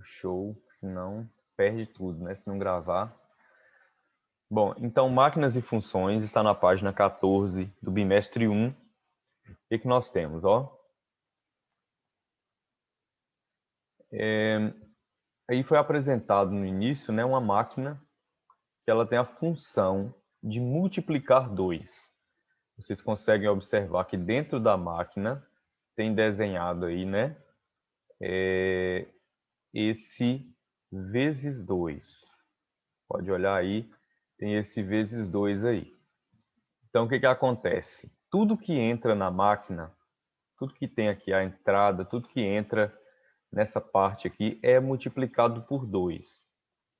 o show, senão perde tudo, né? Se não gravar. Bom, então máquinas e funções está na página 14 do bimestre 1. O que nós temos, ó? Aí foi apresentado no início, né, uma máquina que ela tem a função de multiplicar 2. Vocês conseguem observar que dentro da máquina tem desenhado aí, né, esse vezes 2. Pode olhar aí, tem esse vezes 2 aí. Então, o que acontece? Tudo que entra na máquina, tudo que tem aqui a entrada, tudo que entra nessa parte aqui é multiplicado por 2.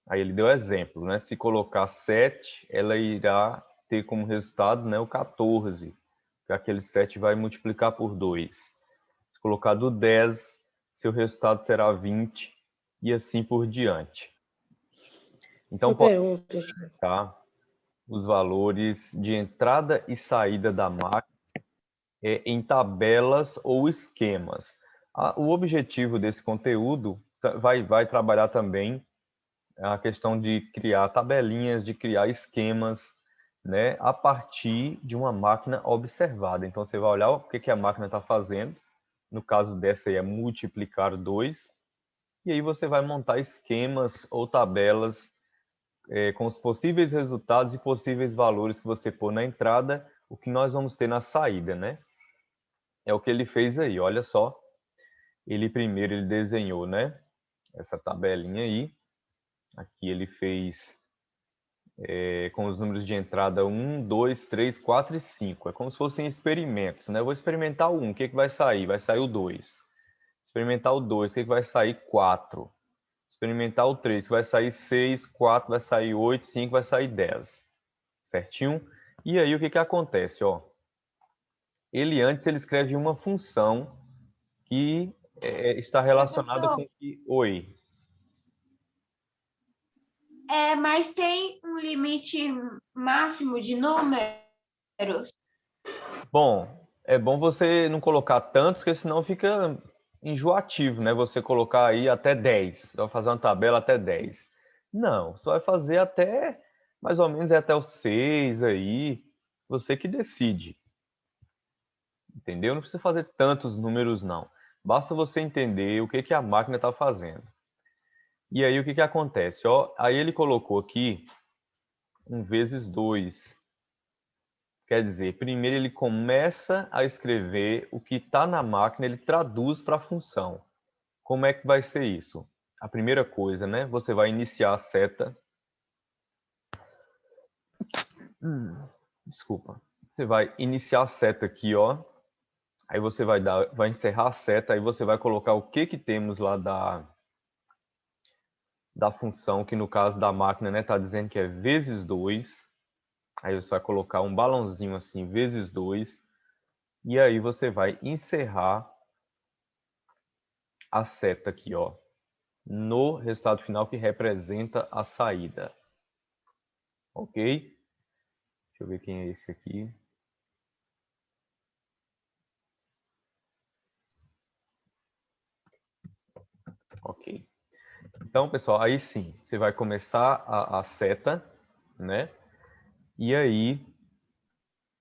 Aí ele deu exemplo, né? Se colocar 7, ela irá ter como resultado, né, o 14, que aquele 7 vai multiplicar por 2. Se colocar do 10, seu resultado será 20 e assim por diante. Então, Uma pode pergunta. colocar os valores de entrada e saída da máquina em tabelas ou esquemas. O objetivo desse conteúdo vai trabalhar também a questão de criar tabelinhas, de criar esquemas, né, a partir de uma máquina observada. Então, você vai olhar o que a máquina está fazendo. No caso dessa aí, é multiplicar 2. E aí você vai montar esquemas ou tabelas com os possíveis resultados e possíveis valores que você pôr na entrada, o que nós vamos ter na saída, né? É o que ele fez aí, olha só. Primeiro ele desenhou, né, essa tabelinha aí. Aqui ele fez com os números de entrada 1, 2, 3, 4 e 5. É como se fossem experimentos, né? Eu vou experimentar o 1, o que vai sair? Vai sair o 2. Experimentar o 2, o que vai sair? 4. Experimentar o 3, que vai sair 6, 4 vai sair 8, 5 vai sair 10. Certinho? E aí o que acontece? Ó, antes ele escreve uma função que está relacionada com que... Oi. Mas tem um limite máximo de números? Bom, é bom você não colocar tantos, porque senão fica enjoativo, né? Você colocar aí até 10. Você vai fazer uma tabela até 10. Não, você vai fazer até, mais ou menos, até o 6 aí. Você que decide. Entendeu? Não precisa fazer tantos números, não. Basta você entender o que a máquina está fazendo. E aí, o que acontece? Ó, aí ele colocou aqui um vezes 2. Quer dizer, primeiro ele começa a escrever o que está na máquina, ele traduz para a função. Como é que vai ser isso? A primeira coisa, né? Você vai iniciar a seta. Desculpa. Você vai iniciar a seta aqui, ó. Aí você vai encerrar a seta, aí você vai colocar o que temos lá da função, que no caso da máquina, né, tá dizendo que é vezes 2. Aí você vai colocar um balãozinho assim, vezes 2. E aí você vai encerrar a seta aqui, ó, no resultado final que representa a saída. Ok? Deixa eu ver quem é esse aqui. Ok. Então, pessoal, aí sim, você vai começar a seta, né? E aí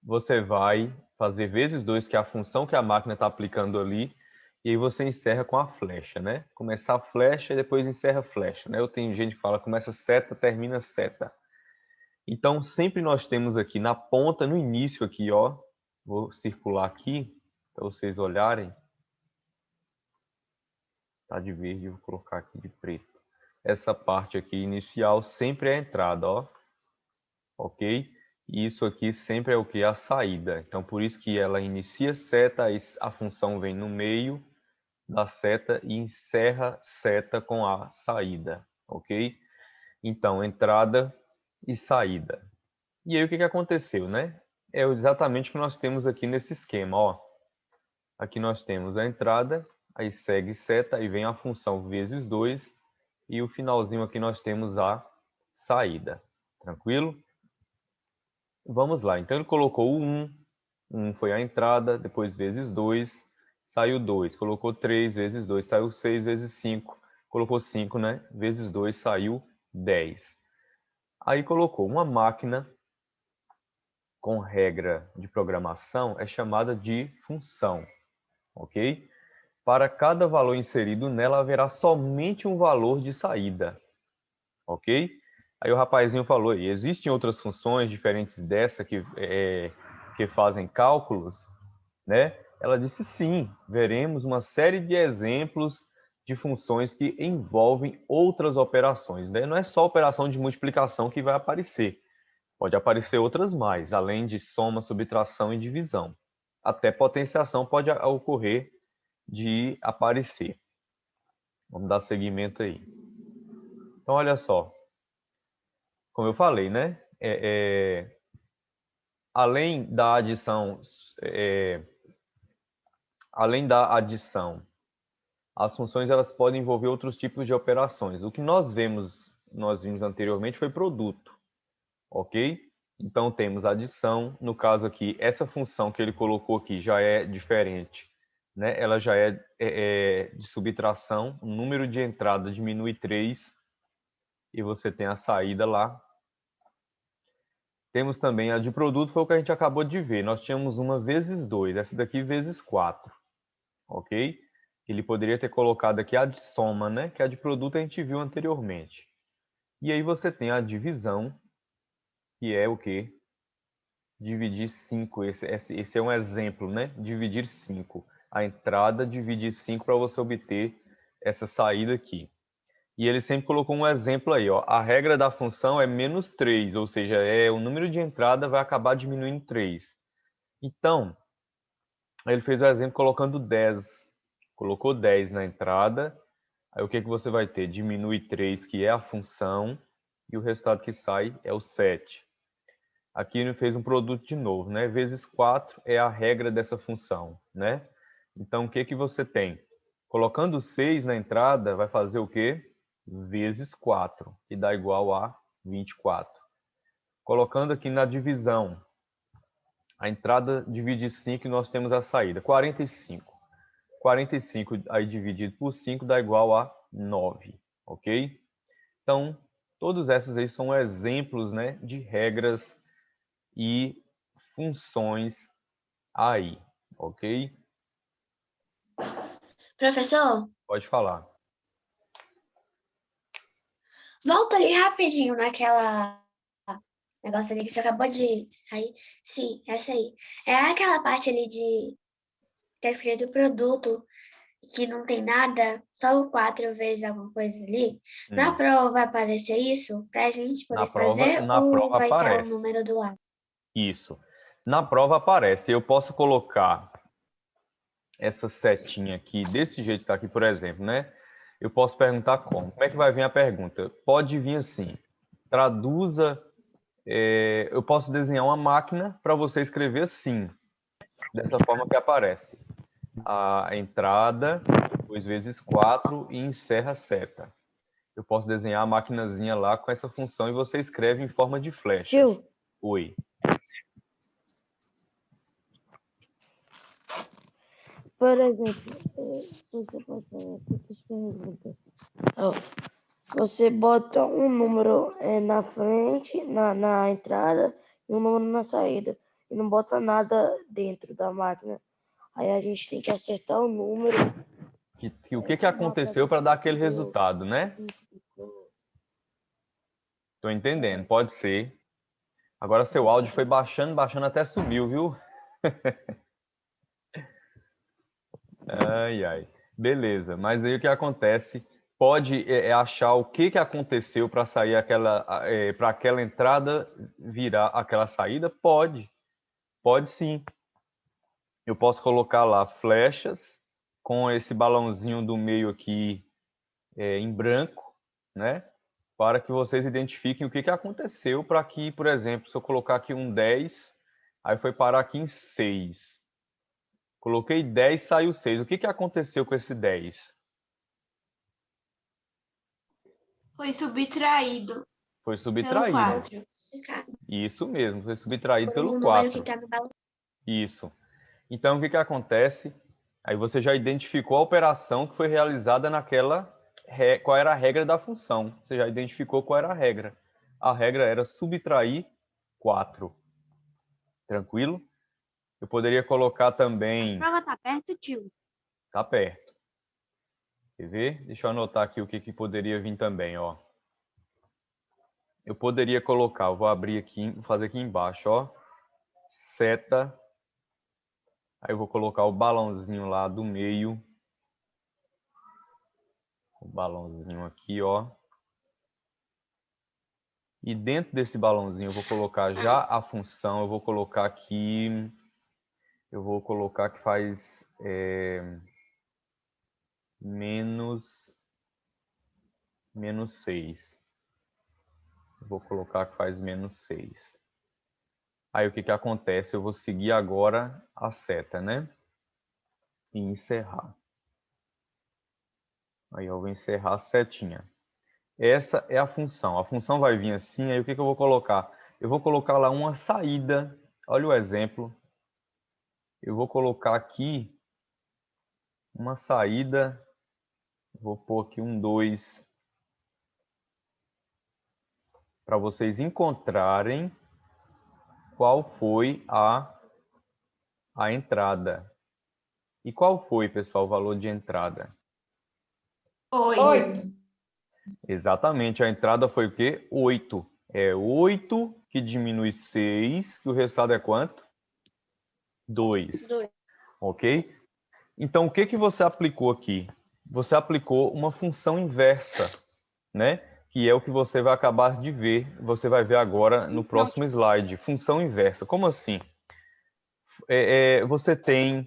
você vai fazer vezes 2, que é a função que a máquina está aplicando ali, e aí você encerra com a flecha, né? Começar a flecha e depois encerra a flecha, né? Eu tenho gente que fala começa seta, termina seta. Então, sempre nós temos aqui na ponta, no início aqui, ó, vou circular aqui para vocês olharem. Tá de verde, vou colocar aqui de preto. Essa parte aqui inicial sempre é a entrada, ó. Ok? E isso aqui sempre é o que? A saída. Então, por isso que ela inicia seta, a função vem no meio da seta e encerra seta com a saída. Ok? Então, entrada e saída. E aí, o que aconteceu, né? É exatamente o que nós temos aqui nesse esquema, ó. Aqui nós temos a entrada, aí segue seta, aí vem a função vezes 2, e o finalzinho aqui nós temos a saída. Tranquilo? Vamos lá. Então ele colocou o 1, 1 foi a entrada, depois vezes 2, saiu 2. Colocou 3 vezes 2, saiu 6 vezes 5. colocou 5, né? Vezes 2 saiu 10. Aí colocou uma máquina com regra de programação é chamada de função, ok? Para cada valor inserido nela haverá somente um valor de saída, ok? Aí o rapazinho falou aí, existem outras funções diferentes dessa que fazem cálculos, né? Ela disse sim, veremos uma série de exemplos de funções que envolvem outras operações, né? Não é só operação de multiplicação que vai aparecer. Pode aparecer outras mais, além de soma, subtração e divisão. Até potenciação pode ocorrer de aparecer. Vamos dar seguimento aí. Então, olha só. Como eu falei, né? Além da adição, além da adição, as funções elas podem envolver outros tipos de operações. O que nós vimos anteriormente foi produto, ok? Então temos adição, no caso aqui, essa função que ele colocou aqui já é diferente, né? Ela já é de subtração, o número de entrada diminui 3 e você tem a saída lá. Temos também a de produto, foi o que a gente acabou de ver. Nós tínhamos uma vezes 2, essa daqui vezes 4, ok? Ele poderia ter colocado aqui a de soma, né? Que a de produto a gente viu anteriormente. E aí você tem a divisão, que é o quê? Dividir 5. Esse é um exemplo, né? Dividir 5. A entrada, dividir 5 para você obter essa saída aqui. E ele sempre colocou um exemplo aí, ó. A regra da função é menos 3, ou seja, o número de entrada vai acabar diminuindo 3. Então, ele fez o exemplo colocando 10. Colocou 10 na entrada. Aí o que você vai ter? Diminui 3, que é a função, e o resultado que sai é o 7. Aqui ele fez um produto de novo, né? Vezes 4 é a regra dessa função, né? Então, o que você tem? Colocando 6 na entrada, vai fazer o quê? Vezes 4, que dá igual a 24. Colocando aqui na divisão, a entrada divide 5 e nós temos a saída, 45. 45 aí dividido por 5 dá igual a 9, ok? Então, todos esses aí são exemplos, né, de regras e funções aí, ok? Professor, Pode falar. volta ali rapidinho naquela negócio ali que você acabou de sair. Sim, essa aí. É aquela parte ali de tá escrito produto que não tem nada, só o 4 vezes alguma coisa ali. Na prova vai aparecer isso pra gente Na poder prova, fazer na ou prova vai estar o aparece. número do lado? Isso. Na prova aparece. Eu posso colocar essa setinha aqui, desse jeito que está aqui, por exemplo, né? Eu posso perguntar como. Como é que vai vir a pergunta? Pode vir assim. Traduza. Eu posso desenhar uma máquina para você escrever assim, dessa forma que aparece. A entrada, 2 vezes 4 e encerra a seta. Eu posso desenhar a maquinazinha lá com essa função e você escreve em forma de flechas. Tio, Oi. por exemplo, você pode fazer essas perguntas. Ó, você bota um número na frente, na entrada, e um número na saída. E não bota nada dentro da máquina. Aí a gente tem que acertar o número. O que aconteceu para dar aquele resultado, né? Tô entendendo, pode ser. Agora seu áudio foi baixando, baixando até sumiu, viu? Ai, ai. Beleza, mas aí o que acontece? Pode achar o que aconteceu para sair para aquela entrada virar aquela saída? Pode sim. Eu posso colocar lá flechas com esse balãozinho do meio aqui em branco, né? Para que vocês identifiquem o que aconteceu para que, por exemplo, se eu colocar aqui um 10, aí foi parar aqui em 6. Coloquei 10, saiu 6. O que aconteceu com esse 10? Foi subtraído Foi pelo subtraído. 4. Isso mesmo, foi subtraído Por um pelo número que 4. tá no balão. Isso. Então, o que acontece? Aí você já identificou a operação que foi realizada qual era a regra da função. Você já identificou qual era a regra. A regra era subtrair 4. Tranquilo? Eu poderia colocar A também... prova tá perto, tio. Tá perto. Quer ver? Deixa eu anotar aqui o que poderia vir também, ó. Eu poderia colocar, eu vou abrir aqui, vou fazer aqui embaixo, ó. Seta. Aí eu vou colocar o balãozinho lá do meio. O balãozinho aqui, ó. E dentro desse balãozinho eu vou colocar já a função. Eu vou colocar aqui... Eu vou colocar que faz menos 6. Vou colocar que faz menos 6. Aí o que acontece? Eu vou seguir agora a seta, né? E encerrar. Aí eu vou encerrar a setinha. Essa é a função. A função vai vir assim, aí o que eu vou colocar? Eu vou colocar lá uma saída. Olha o exemplo. Eu vou colocar aqui uma saída. Vou pôr aqui um 2. Para vocês encontrarem qual foi a entrada. E qual foi, pessoal, o valor de entrada? 8. Exatamente, a entrada foi o quê? 8. É 8 que diminui 6, que o resultado é quanto? 2. 2. Ok? Então, o que você aplicou aqui? Você aplicou uma função inversa, né? Que é o que você vai acabar de ver. Você vai ver agora no próximo slide. Função inversa. Como assim? Você tem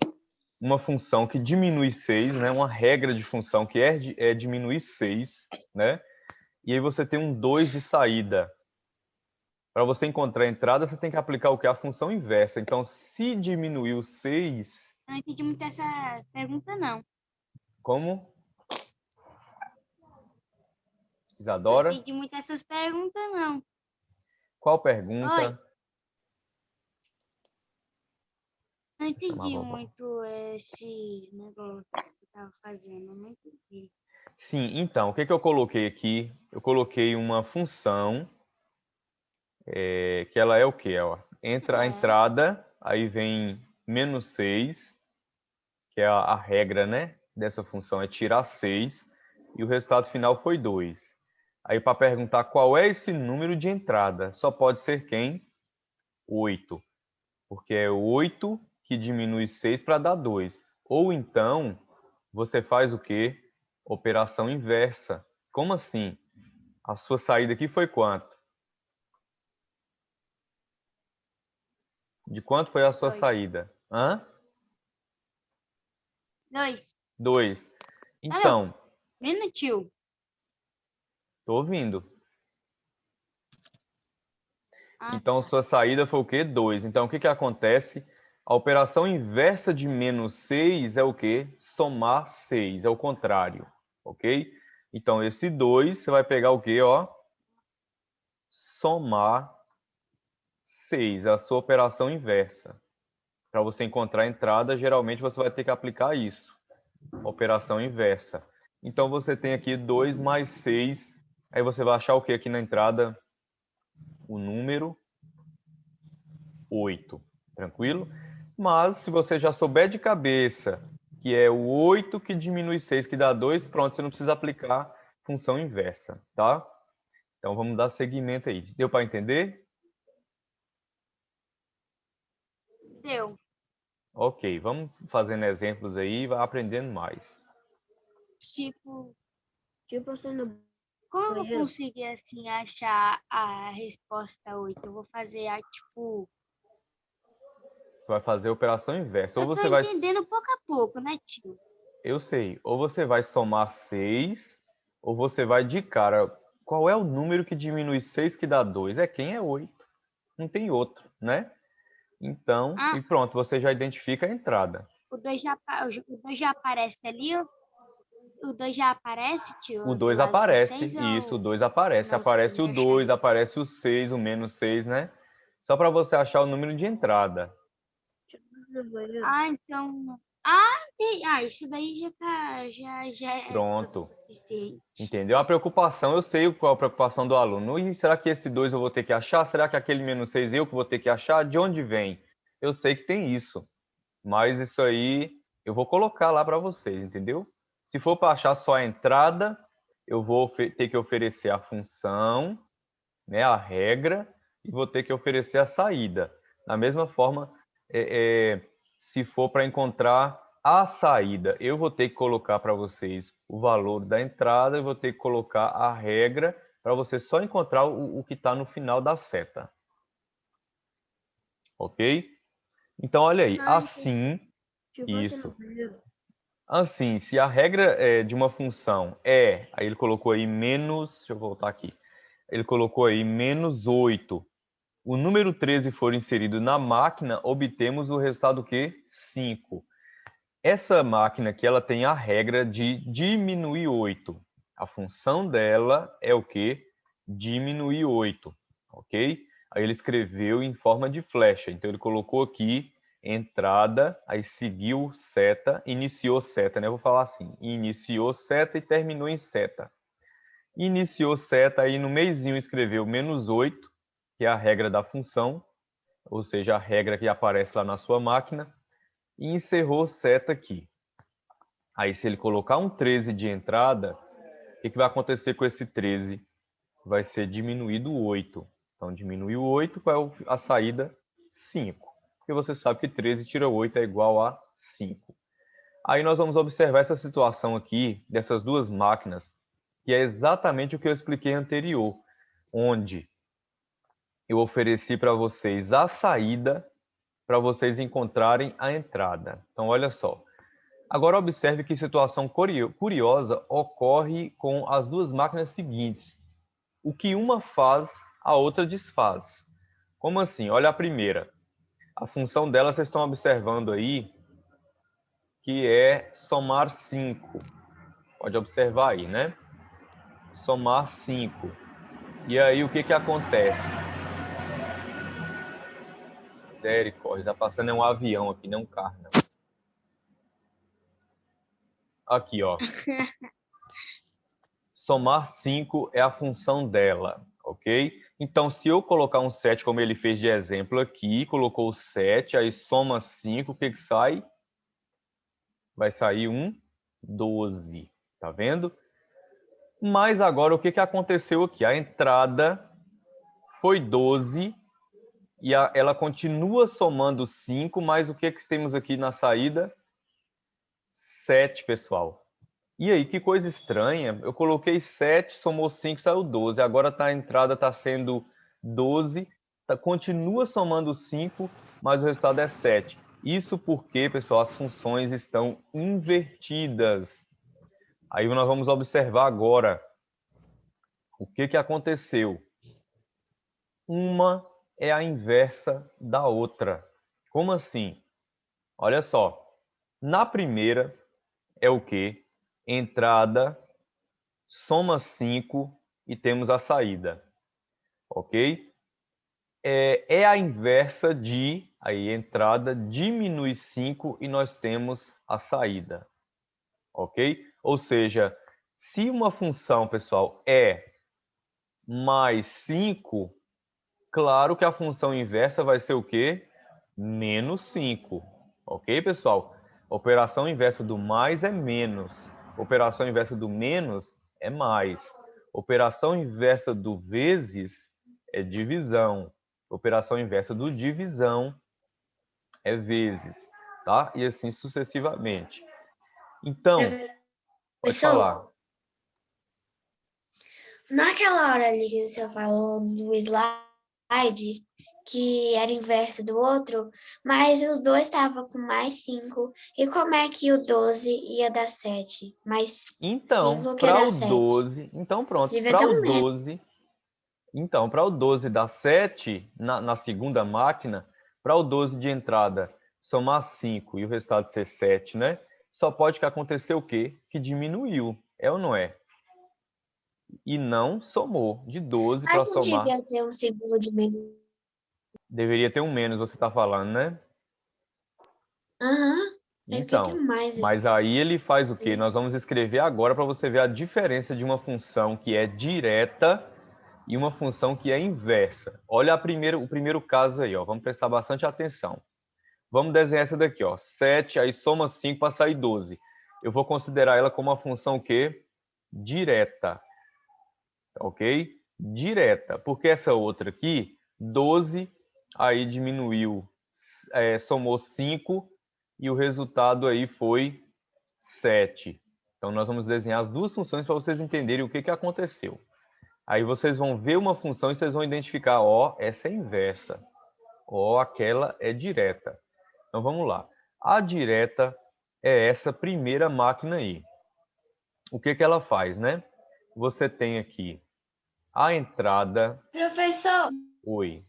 uma função que diminui 6, né? Uma regra de função que é diminuir 6, né? E aí você tem um 2 de saída. Para você encontrar a entrada, você tem que aplicar o que? A função inversa. Então, se diminuiu 6... Eu não entendi muito essa pergunta, não. Como? Não Isadora? entendi muito essas perguntas, não. Qual pergunta? Oi. Não Vou chamar a entendi vovó. muito esse negócio que eu tava fazendo. Não entendi. Sim, então, o que eu coloquei aqui? Eu coloquei uma função, que ela é o quê? Ó? Entra a entrada, aí vem menos 6, que é a regra, né, dessa função, é tirar 6, e o resultado final foi 2. Aí, para perguntar qual é esse número de entrada, só pode ser quem? 8. Porque é 8 que diminui 6 para dar 2. Ou então, você faz o quê? Operação inversa. Como assim? A sua saída aqui foi quanto? De quanto foi a sua 2. saída? Hã? 2. 2. Então, Vendo, tio? tô ouvindo. Ah, Então, tá. sua saída foi o quê? 2. Então, o que acontece? A operação inversa de menos 6 é o quê? Somar 6. É o contrário. Ok? Então, esse 2, você vai pegar o quê? Ó? Somar 6. É a sua operação inversa. Para você encontrar a entrada, geralmente você vai ter que aplicar isso. Operação inversa. Então, você tem aqui 2 mais 6. Aí você vai achar o que aqui na entrada? O número 8. Tranquilo? Mas, se você já souber de cabeça que é o 8 que diminui 6, que dá 2, pronto, você não precisa aplicar função inversa, tá? Então, vamos dar seguimento aí. Deu para entender? Deu. Ok, vamos fazendo exemplos aí e vai aprendendo mais. Tipo, Sendo como eu vou banheiro. conseguir, assim, achar a resposta 8? Eu vou fazer tipo... Você vai fazer a operação inversa. Ou Eu tô você vai... entendendo pouco a pouco, né, tio? Eu sei. Ou você vai somar 6, ou você vai de cara. Qual é o número que diminui 6 que dá 2? É quem é 8. Não tem outro, né? Então, Ah, e pronto, você já identifica a entrada. o 2 já aparece ali, ó. O 2 já aparece, O tio, do 2 lado do aparece, 6 isso, o ou 2 aparece. não, você tem Aparece o que achar 2, ele? aparece o 6, o menos 6, né? Só para você achar o número de entrada. Ah, Isso daí já é Pronto. suficiente. Entendeu? A preocupação, eu sei qual é a preocupação do aluno. E será que esse 2 eu vou ter que achar? Será que aquele -6 eu que vou ter que achar? De onde vem? Eu sei que tem isso. Mas isso aí eu vou colocar lá para vocês, entendeu? Se for para achar só a entrada, eu vou ter que oferecer a função, né, a regra, e vou ter que oferecer a saída. Da mesma forma, se for para encontrar a saída, eu vou ter que colocar para vocês o valor da entrada e vou ter que colocar a regra para você só encontrar o que está no final da seta. Ok? Então, olha aí, assim, isso. Assim, se a regra de uma função aí ele colocou aí menos, deixa eu voltar aqui, ele colocou aí -8, o número 13 for inserido na máquina, obtemos o resultado que? 5. Essa máquina aqui, ela tem a regra de diminuir 8. A função dela é o quê? Diminuir 8, ok? Aí ele escreveu em forma de flecha, então ele colocou aqui entrada, aí seguiu seta, iniciou seta, né? Eu vou falar assim, iniciou seta e terminou em seta. Iniciou seta, aí no meizinho escreveu -8, que é a regra da função, ou seja, a regra que aparece lá na sua máquina, e encerrou seta aqui. Aí se ele colocar um 13 de entrada, o que vai acontecer com esse 13? Vai ser diminuído 8. Então diminuiu 8, qual é a saída? 5. Porque você sabe que 13 tira 8 é igual a 5. Aí nós vamos observar essa situação aqui, dessas duas máquinas, que é exatamente o que eu expliquei anterior, onde eu ofereci para vocês a saída para vocês encontrarem a entrada. Então, olha só. Agora, observe que situação curiosa ocorre com as duas máquinas seguintes. O que uma faz, a outra desfaz. Como assim? Olha a primeira. A função dela, vocês estão observando aí, que é somar 5. Pode observar aí, né? Somar 5. E aí, o que que acontece? Misericórdia, tá passando um avião aqui, não um carro, não. Aqui, ó. Somar 5 é a função dela, ok? Então, se eu colocar um 7, como ele fez de exemplo aqui, colocou 7, aí soma 5, o que que sai? Vai sair um 12, tá vendo? Mas agora, o que que aconteceu aqui? A entrada foi 12 e ela continua somando 5, mas o que que temos aqui na saída? 7, pessoal. E aí, que coisa estranha. Eu coloquei 7, somou 5, saiu 12. Agora a entrada está sendo 12, continua somando 5, mas o resultado é 7. Isso porque, pessoal, as funções estão invertidas. Aí nós vamos observar agora o que que aconteceu. Uma é a inversa da outra. Como assim? Olha só. Na primeira é o quê? Entrada, soma 5 e temos a saída, ok? É a inversa de, aí entrada, diminui 5 e nós temos a saída, ok? Ou seja, se uma função, pessoal, é mais 5, claro que a função inversa vai ser o quê? Menos 5, ok, pessoal? A operação inversa do mais é menos. A operação inversa do menos é mais. A operação inversa do vezes é divisão. A operação inversa do divisão é vezes, tá? E assim sucessivamente. Então, pode falar. Professor, naquela hora ali que você falou do slide, que era inverso do outro, mas os dois estavam com mais 5. E como é que o 12 ia dar 7? Mais Então, 5 que ia para dar o 7. 12, então pronto, Devia para ter o um menos. 12, então, para o 12 dar 7 na segunda máquina, para o 12 de entrada somar 5 e o resultado ser 7, né? Só pode acontecer o quê? Que diminuiu, é ou não é? E não somou. De 12 Mas para não somar, devia ter um símbolo de menos. deveria ter um menos, você está falando, né? Aham. Repita Então, mais. mas aí ele faz o quê? Ele- Nós vamos escrever agora para você ver a diferença de uma função que é direta e uma função que é inversa. Olha o primeiro caso aí, ó. Vamos prestar bastante atenção. Vamos desenhar essa daqui, ó. 7, aí soma 5 para sair 12. Eu vou considerar ela como uma função o quê? Direta. Ok? Direta. Porque essa outra aqui, 12, aí diminuiu, somou 5 e o resultado aí foi 7. Então, nós vamos desenhar as duas funções para vocês entenderem o que aconteceu. Aí vocês vão ver uma função e vocês vão identificar, ó, essa é inversa. Ó, aquela é direta. Então, vamos lá. A direta é essa primeira máquina aí. O que ela faz, né? Você tem aqui a entrada... Professor, Oi.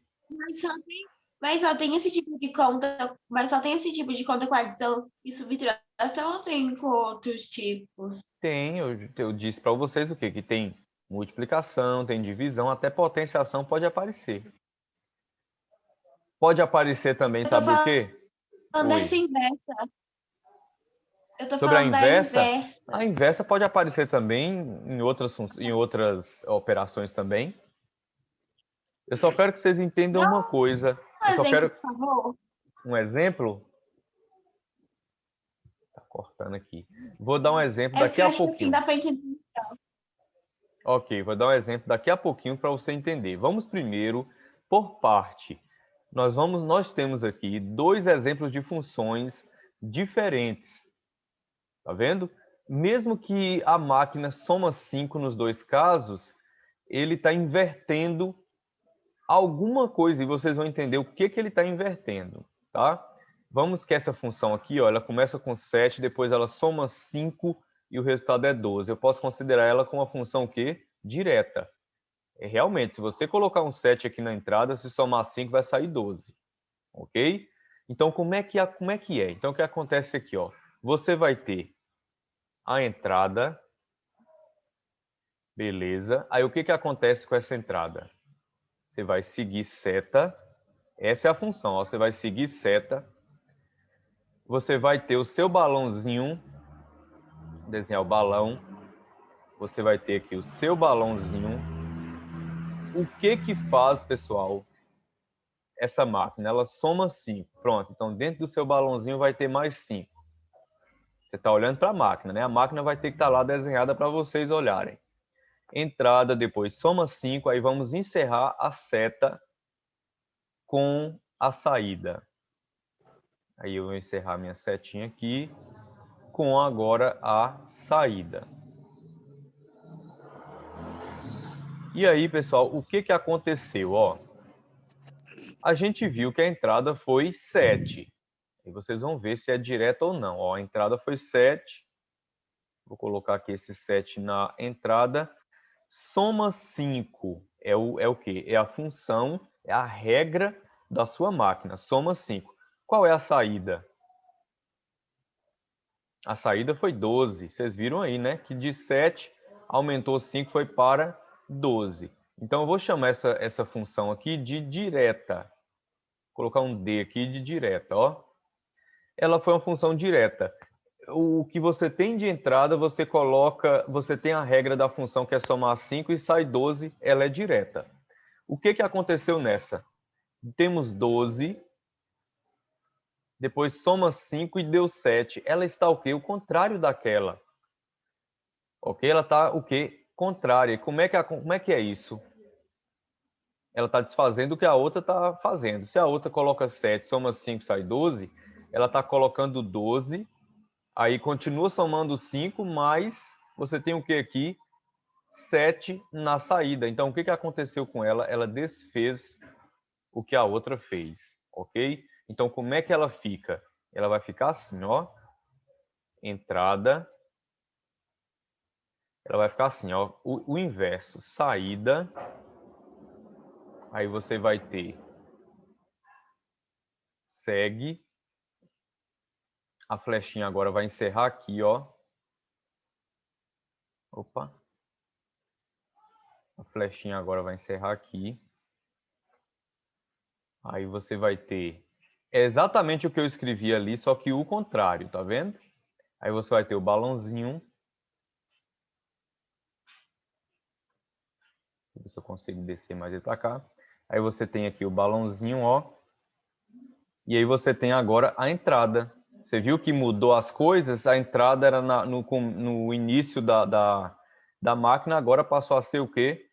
mas só tem esse tipo de conta, mas só tem esse tipo de conta com adição e subtração ou tem com outros tipos? Tem, eu disse para vocês o quê? Que tem multiplicação, tem divisão, até potenciação pode aparecer. Pode aparecer também, Eu tô sabe o quê? falando dessa Oi. inversa. Eu tô Sobre a falando da inversa, inversa. a inversa pode aparecer também em outras operações também. Eu só quero que vocês entendam Dá uma coisa. um Eu só exemplo, quero por favor. um exemplo. Tá cortando aqui. Vou dar um exemplo É porque daqui eu a acho que assim pouquinho. dá pra entender. Ok, vou dar um exemplo daqui a pouquinho para você entender. Vamos primeiro por parte. Nós temos aqui dois exemplos de funções diferentes. Tá vendo? Mesmo que a máquina soma 5 nos dois casos, ele está invertendo alguma coisa e vocês vão entender o que ele está invertendo, tá? Vamos que essa função aqui, ó, ela começa com 7, depois ela soma 5 e o resultado é 12. Eu posso considerar ela como uma função o quê? Direta. Realmente, se você colocar um 7 aqui na entrada, se somar 5 vai sair 12. Ok? Então, como é que é? Então, o que acontece aqui, ó? Você vai ter a entrada, beleza. Aí, o que acontece com essa entrada? Você vai seguir seta. Essa é a função, ó. Você vai seguir seta. Você vai ter o seu balãozinho, desenhar o balão. Você vai ter aqui o seu balãozinho. O que faz, pessoal, essa máquina? Ela soma 5. Pronto, então dentro do seu balãozinho vai ter mais 5. Você está olhando para a máquina, né? A máquina vai ter que estar lá desenhada para vocês olharem. Entrada, depois soma 5, aí vamos encerrar a seta com a saída. Aí eu vou encerrar minha setinha aqui com agora a saída. E aí, pessoal, o que aconteceu? Ó, a gente viu que a entrada foi 7. E vocês vão ver se é direta ou não. Ó, a entrada foi 7. Vou colocar aqui esse 7 na entrada. Soma 5 é o quê? É a função, é a regra da sua máquina. Soma 5. Qual é a saída? A saída foi 12. Vocês viram aí, né? Que de 7 aumentou 5, foi para 12. Então, eu vou chamar essa função aqui de direta. Vou colocar um D aqui de direta, ó. Ela foi uma função direta. O que você tem de entrada, você tem a regra da função que é somar 5 e sai 12, ela é direta. O que aconteceu nessa? Temos 12, depois soma 5 e deu 7. Ela está o quê? O contrário daquela. Ok? Ela está o quê? Contrária. Como é que é isso? Ela está desfazendo o que a outra está fazendo. Se a outra coloca 7, soma 5, sai 12, ela está colocando 12, aí continua somando 5, mas você tem o que aqui? 7 na saída. Então, o que aconteceu com ela? Ela desfez o que a outra fez, ok? Então, como é que ela fica? Ela vai ficar assim, ó. Entrada. Ela vai ficar assim, ó. O inverso, saída. Aí você vai ter segue. A flechinha agora vai encerrar aqui, ó. Opa. A flechinha agora vai encerrar aqui. Aí você vai ter é exatamente o que eu escrevi ali, só que o contrário, tá vendo? Aí você vai ter o balãozinho. Deixa eu ver se eu consigo descer mais ele para cá. Aí você tem aqui o balãozinho, ó. E aí você tem agora a entrada. Você viu que mudou as coisas? A entrada era no início da máquina, agora passou a ser o quê?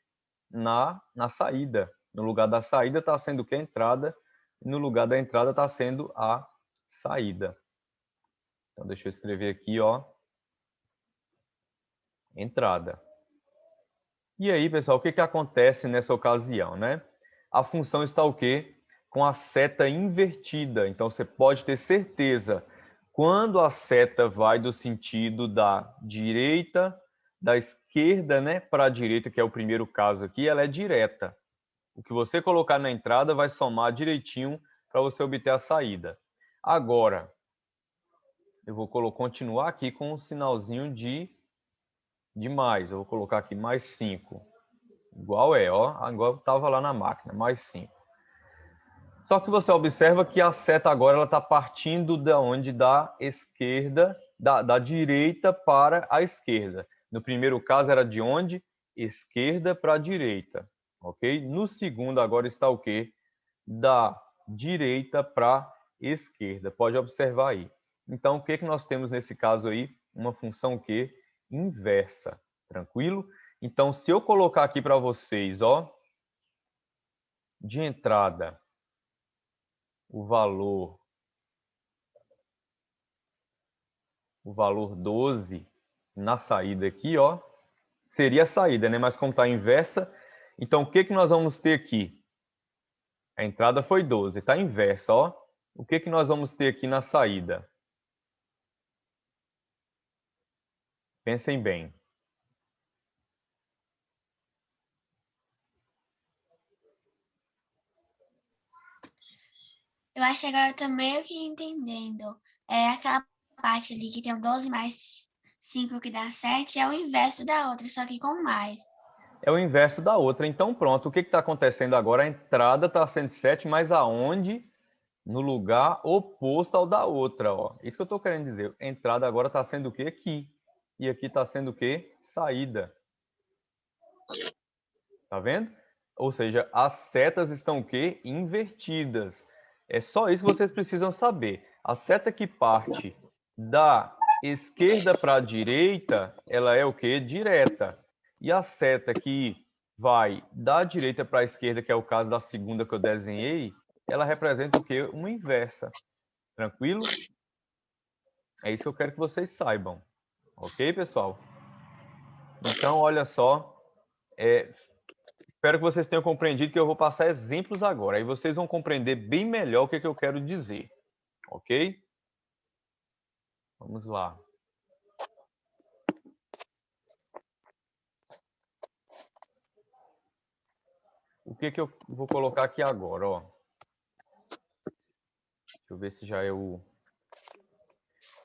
Na saída. No lugar da saída está sendo o quê? A entrada. E no lugar da entrada está sendo a saída. Então, deixa eu escrever aqui, ó. Entrada. E aí, pessoal, o que que acontece nessa ocasião, né? A função está o quê? Com a seta invertida. Então, você pode ter certeza, quando a seta vai do sentido da direita, da esquerda, né, para a direita, que é o primeiro caso aqui, ela é direta. O que você colocar na entrada vai somar direitinho para você obter a saída. Agora, eu vou continuar aqui com um sinalzinho de mais. Eu vou colocar aqui mais 5. Igual ó. Agora estava lá na máquina, mais 5. Só que você observa que a seta agora ela está partindo da onde? Da esquerda, da direita para a esquerda. No primeiro caso era de onde? Esquerda para a direita. Ok? No segundo agora está o quê? Da direita para a esquerda. Pode observar aí. Então, o que que nós temos nesse caso aí? Uma função o quê? Inversa. Tranquilo? Então, se eu colocar aqui para vocês, ó, de entrada, o valor 12 na saída aqui, ó, seria a saída, né? Mas como está inversa, então o que que nós vamos ter aqui? A entrada foi 12, está inversa, ó. O que que nós vamos ter aqui na saída? Pensem bem. Eu acho que agora eu tô meio que entendendo. É aquela parte ali que tem o 12 mais 5 que dá 7, é o inverso da outra, só que com mais. É o inverso da outra. Então, pronto. O que está acontecendo agora? A entrada está sendo 7, mas aonde? No lugar oposto ao da outra, ó. Isso que eu estou querendo dizer. A entrada agora está sendo o quê? Aqui. E aqui está sendo o quê? Saída. Tá vendo? Ou seja, as setas estão o quê? Invertidas. É só isso que vocês precisam saber. A seta que parte da esquerda para a direita, ela é o quê? Direta. E a seta que vai da direita para a esquerda, que é o caso da segunda que eu desenhei, ela representa o quê? Uma inversa. Tranquilo? É isso que eu quero que vocês saibam. Ok, pessoal? Então, olha só. Espero que vocês tenham compreendido que eu vou passar exemplos agora. Aí vocês vão compreender bem melhor o que eu quero dizer. Ok? Vamos lá. O que eu vou colocar aqui agora? Ó. Deixa eu ver se já é o...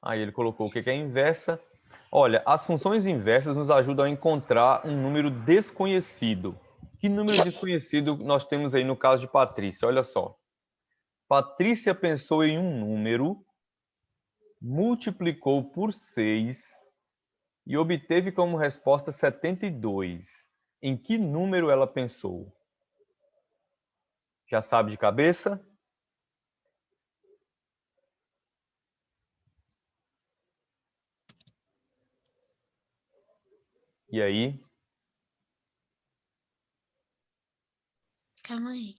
Aí ele colocou o que é inversa. Olha, as funções inversas nos ajudam a encontrar um número desconhecido. Que número desconhecido nós temos aí no caso de Patrícia? Olha só. Patrícia pensou em um número, multiplicou por 6 e obteve como resposta 72. Em que número ela pensou? Já sabe de cabeça? E aí? Calma aí.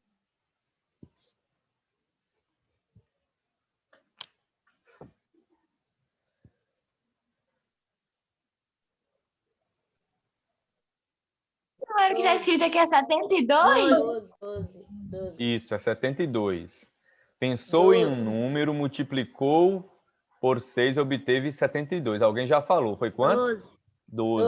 O número que está escrito aqui é 72? 12. Isso, é 72. Pensou em um número, multiplicou por 6 e obteve 72. Alguém já falou. Foi quanto? 12.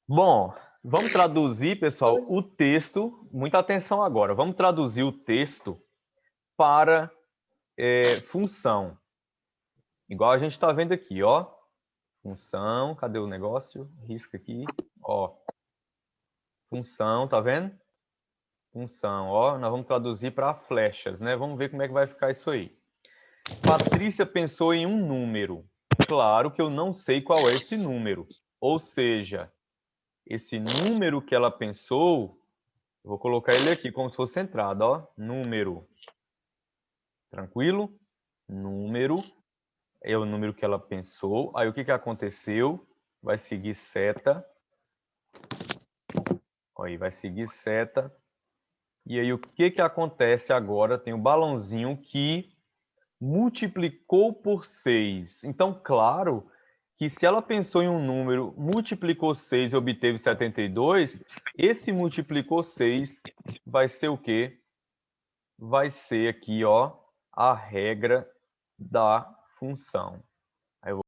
Bom, vamos traduzir, pessoal, o texto. Muita atenção agora. Vamos traduzir o texto para função. Igual a gente está vendo aqui, ó. Função, cadê o negócio? Risca aqui, ó. Função, tá vendo? função. Ó, nós vamos traduzir para flechas, né? Vamos ver como é que vai ficar isso aí. Patrícia pensou em um número. Claro que eu não sei qual é esse número. Ou seja, esse número que ela pensou, eu vou colocar ele aqui como se fosse entrada, ó. Número. Tranquilo? Número. É o número que ela pensou. Aí o que aconteceu? Vai seguir seta. Aí vai seguir seta. E aí o que acontece agora? Tem um balãozinho que multiplicou por 6. Então, claro que se ela pensou em um número, multiplicou 6 e obteve 72, esse multiplicou 6 vai ser o quê? Vai ser aqui, ó, a regra da função.